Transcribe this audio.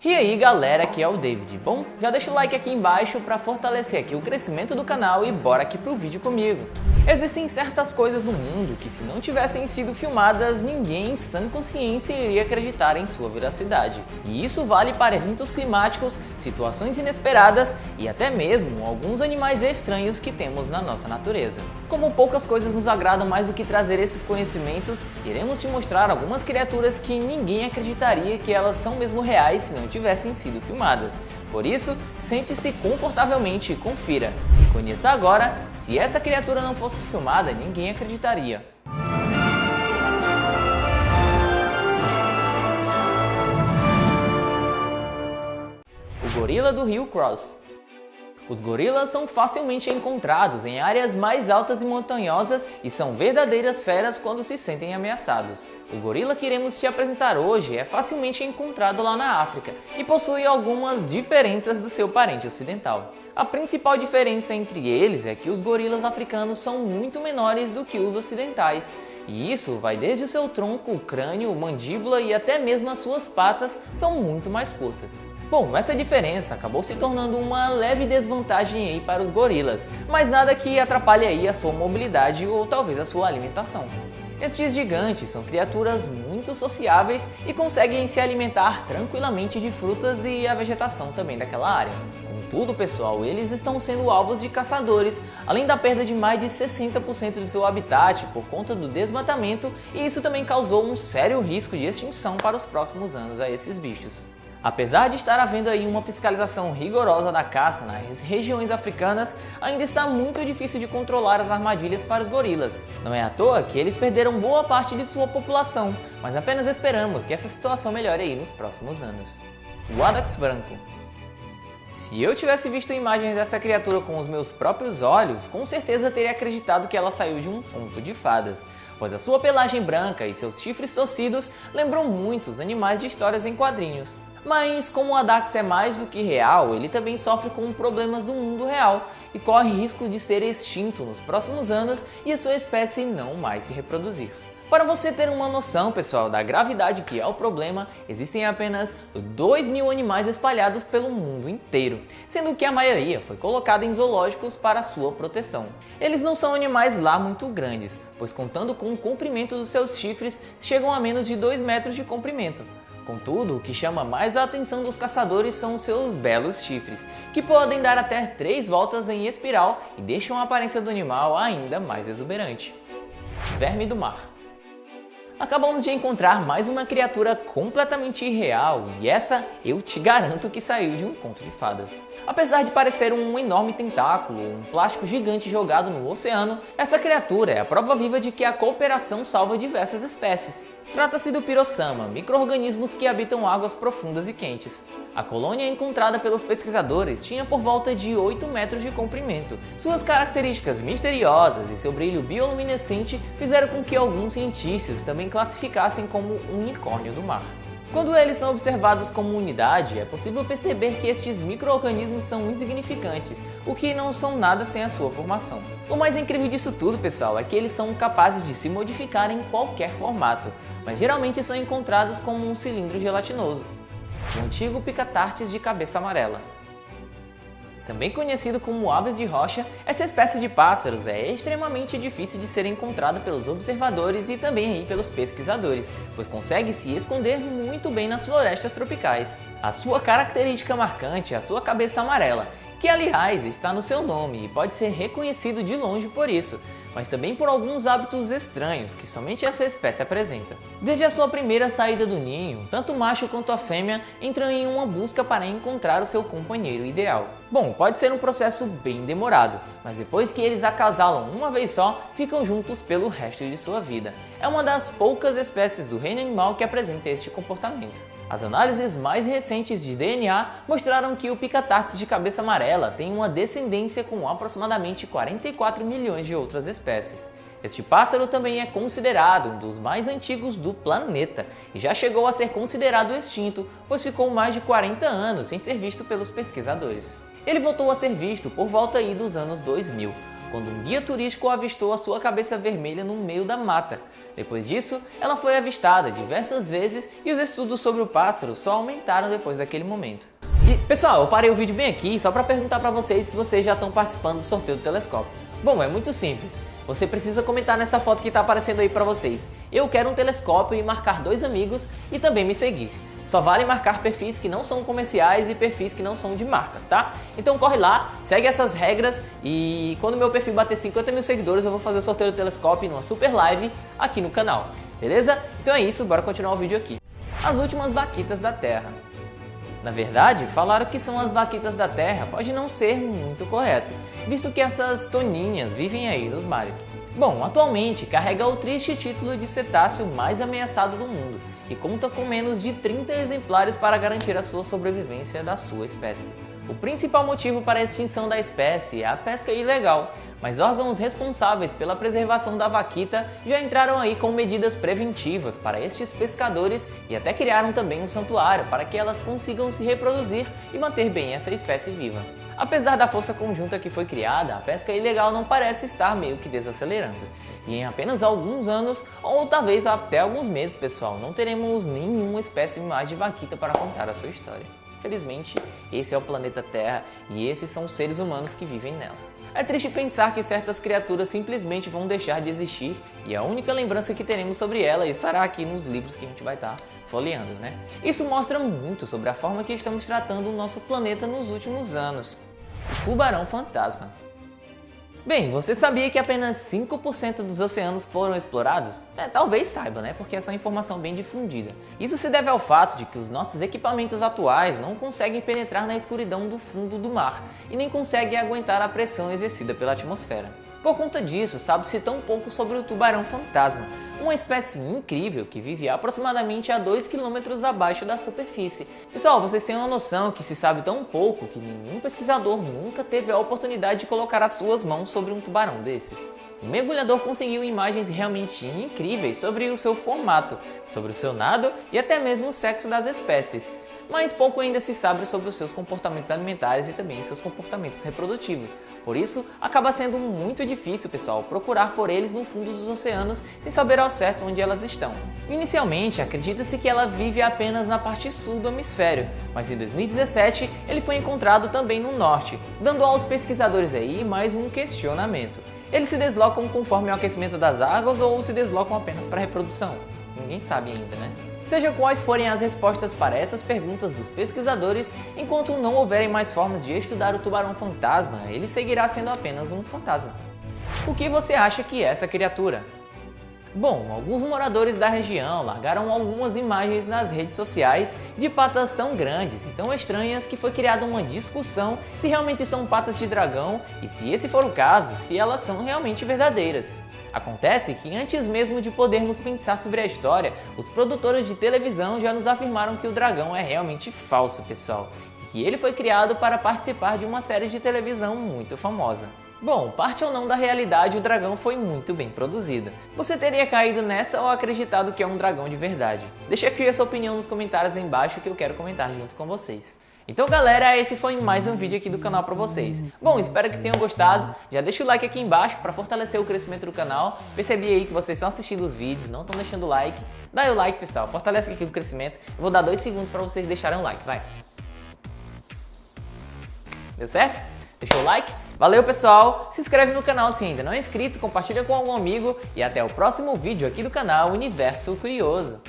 E aí galera, aqui é o David. Bom, já deixa o like aqui embaixo para fortalecer aqui o crescimento do canal e bora aqui pro vídeo comigo. Existem certas coisas no mundo que, se não tivessem sido filmadas, ninguém em sã consciência iria acreditar em sua veracidade. E isso vale para eventos climáticos, situações inesperadas e até mesmo alguns animais estranhos que temos na nossa natureza. Como poucas coisas nos agradam mais do que trazer esses conhecimentos, iremos te mostrar algumas criaturas que ninguém acreditaria que elas são mesmo reais se não tivessem sido filmadas. Por isso, sente-se confortavelmente e confira. E conheça agora, se essa criatura não fosse filmada, ninguém acreditaria. O gorila do rio Cross. Os gorilas são facilmente encontrados em áreas mais altas e montanhosas e são verdadeiras feras quando se sentem ameaçados. O gorila que iremos te apresentar hoje é facilmente encontrado lá na África e possui algumas diferenças do seu parente ocidental. A principal diferença entre eles é que os gorilas africanos são muito menores do que os ocidentais. E isso vai desde o seu tronco, crânio, mandíbula e até mesmo as suas patas são muito mais curtas. Bom, essa diferença acabou se tornando uma leve desvantagem aí para os gorilas, mas nada que atrapalhe aí a sua mobilidade ou talvez a sua alimentação. Estes gigantes são criaturas muito sociáveis e conseguem se alimentar tranquilamente de frutas e a vegetação também daquela área. Contudo, pessoal, eles estão sendo alvos de caçadores, além da perda de mais de 60% do seu habitat por conta do desmatamento, e isso também causou um sério risco de extinção para os próximos anos a esses bichos. Apesar de estar havendo aí uma fiscalização rigorosa da caça nas regiões africanas, ainda está muito difícil de controlar as armadilhas para os gorilas. Não é à toa que eles perderam boa parte de sua população, mas apenas esperamos que essa situação melhore aí nos próximos anos. O Addax branco. Se eu tivesse visto imagens dessa criatura com os meus próprios olhos, com certeza teria acreditado que ela saiu de um conto de fadas, pois a sua pelagem branca e seus chifres torcidos lembram muito os animais de histórias em quadrinhos. Mas como o Addax é mais do que real, ele também sofre com problemas do mundo real e corre risco de ser extinto nos próximos anos e a sua espécie não mais se reproduzir. Para você ter uma noção, pessoal, da gravidade que é o problema, existem apenas 2.000 animais espalhados pelo mundo inteiro, sendo que a maioria foi colocada em zoológicos para sua proteção. Eles não são animais lá muito grandes, pois contando com o comprimento dos seus chifres, chegam a menos de 2 metros de comprimento. Contudo, o que chama mais a atenção dos caçadores são os seus belos chifres, que podem dar até 3 voltas em espiral e deixam a aparência do animal ainda mais exuberante. Verme do mar. Acabamos de encontrar mais uma criatura completamente irreal e essa eu te garanto que saiu de um conto de fadas. Apesar de parecer um enorme tentáculo, um plástico gigante jogado no oceano, essa criatura é a prova viva de que a cooperação salva diversas espécies. Trata-se do Pyrossama, micro-organismos que habitam águas profundas e quentes. A colônia encontrada pelos pesquisadores tinha por volta de 8 metros de comprimento. Suas características misteriosas e seu brilho bioluminescente fizeram com que alguns cientistas também classificassem como um unicórnio do mar. Quando eles são observados como unidade, é possível perceber que estes micro-organismos são insignificantes, o que não são nada sem a sua formação. O mais incrível disso tudo, pessoal, é que eles são capazes de se modificar em qualquer formato, mas geralmente são encontrados como um cilindro gelatinoso, o antigo pica-tartes de cabeça amarela. Também conhecido como aves de rocha, essa espécie de pássaros é extremamente difícil de ser encontrada pelos observadores e também aí pelos pesquisadores, pois consegue se esconder muito bem nas florestas tropicais. A sua característica marcante é a sua cabeça amarela, que aliás está no seu nome e pode ser reconhecido de longe por isso, mas também por alguns hábitos estranhos que somente essa espécie apresenta. Desde a sua primeira saída do ninho, tanto o macho quanto a fêmea entram em uma busca para encontrar o seu companheiro ideal. Bom, pode ser um processo bem demorado, mas depois que eles acasalam uma vez só, ficam juntos pelo resto de sua vida. É uma das poucas espécies do reino animal que apresenta este comportamento. As análises mais recentes de DNA mostraram que o pica-tartes de cabeça amarela tem uma descendência com aproximadamente 44 milhões de outras espécies. Este pássaro também é considerado um dos mais antigos do planeta e já chegou a ser considerado extinto, pois ficou mais de 40 anos sem ser visto pelos pesquisadores. Ele voltou a ser visto por volta aí dos anos 2000, quando um guia turístico avistou a sua cabeça vermelha no meio da mata. Depois disso, ela foi avistada diversas vezes e os estudos sobre o pássaro só aumentaram depois daquele momento. E, pessoal, eu parei o vídeo bem aqui só para perguntar para vocês se vocês já estão participando do sorteio do telescópio. Bom, é muito simples. Você precisa comentar nessa foto que está aparecendo aí para vocês: eu quero um telescópio, e marcar 2 amigos e também me seguir. Só vale marcar perfis que não são comerciais e perfis que não são de marcas, tá? Então corre lá, segue essas regras e quando meu perfil bater 50 mil seguidores eu vou fazer o sorteio do telescópio numa super live aqui no canal, beleza? Então é isso, bora continuar o vídeo aqui. As últimas vaquitas da Terra. Na verdade, falar o que são as vaquitas da Terra pode não ser muito correto, visto que essas toninhas vivem aí nos mares. Bom, atualmente carrega o triste título de cetáceo mais ameaçado do mundo e conta com menos de 30 exemplares para garantir a sua sobrevivência da sua espécie. O principal motivo para a extinção da espécie é a pesca ilegal, mas órgãos responsáveis pela preservação da vaquita já entraram aí com medidas preventivas para estes pescadores e até criaram também um santuário para que elas consigam se reproduzir e manter bem essa espécie viva. Apesar da força conjunta que foi criada, a pesca ilegal não parece estar meio que desacelerando. E em apenas alguns anos, ou talvez até alguns meses, pessoal, não teremos nenhuma espécie mais de vaquita para contar a sua história. Infelizmente, esse é o planeta Terra e esses são os seres humanos que vivem nela. É triste pensar que certas criaturas simplesmente vão deixar de existir e a única lembrança que teremos sobre ela estará aqui nos livros que a gente vai estar folheando, né? Isso mostra muito sobre a forma que estamos tratando o nosso planeta nos últimos anos. O tubarão fantasma. Bem, você sabia que apenas 5% dos oceanos foram explorados? Talvez saiba, né? Porque essa é uma informação bem difundida. Isso se deve ao fato de que os nossos equipamentos atuais não conseguem penetrar na escuridão do fundo do mar e nem conseguem aguentar a pressão exercida pela atmosfera. Por conta disso, sabe-se tão pouco sobre o tubarão fantasma, uma espécie incrível que vive aproximadamente a 2 km abaixo da superfície. Pessoal, vocês têm uma noção que se sabe tão pouco que nenhum pesquisador nunca teve a oportunidade de colocar as suas mãos sobre um tubarão desses. O mergulhador conseguiu imagens realmente incríveis sobre o seu formato, sobre o seu nado e até mesmo o sexo das espécies. Mas pouco ainda se sabe sobre os seus comportamentos alimentares e também seus comportamentos reprodutivos. Por isso, acaba sendo muito difícil, pessoal, procurar por eles no fundo dos oceanos sem saber ao certo onde elas estão. Inicialmente, acredita-se que ela vive apenas na parte sul do hemisfério, mas em 2017 ele foi encontrado também no norte, dando aos pesquisadores aí mais um questionamento. Eles se deslocam conforme o aquecimento das águas ou se deslocam apenas para reprodução? Ninguém sabe ainda, né? Seja quais forem as respostas para essas perguntas dos pesquisadores, enquanto não houverem mais formas de estudar o tubarão fantasma, ele seguirá sendo apenas um fantasma. O que você acha que é essa criatura? Bom, alguns moradores da região largaram algumas imagens nas redes sociais de patas tão grandes e tão estranhas que foi criada uma discussão se realmente são patas de dragão e, se esse for o caso, se elas são realmente verdadeiras. Acontece que antes mesmo de podermos pensar sobre a história, os produtores de televisão já nos afirmaram que o dragão é realmente falso, pessoal, e que ele foi criado para participar de uma série de televisão muito famosa. Bom, parte ou não da realidade, o dragão foi muito bem produzido. Você teria caído nessa ou acreditado que é um dragão de verdade? Deixa aqui a sua opinião nos comentários aí embaixo que eu quero comentar junto com vocês. Então galera, esse foi mais um vídeo aqui do canal pra vocês. Bom, espero que tenham gostado. Já deixa o like aqui embaixo para fortalecer o crescimento do canal. Percebi aí que vocês estão assistindo os vídeos, não estão deixando o like. Dá aí o like, pessoal, fortalece aqui o crescimento. Eu vou dar 2 segundos para vocês deixarem o like, vai. Deu certo? Deixou o like? Valeu, pessoal! Se inscreve no canal se ainda não é inscrito, compartilha com algum amigo e até o próximo vídeo aqui do canal Universo Curioso.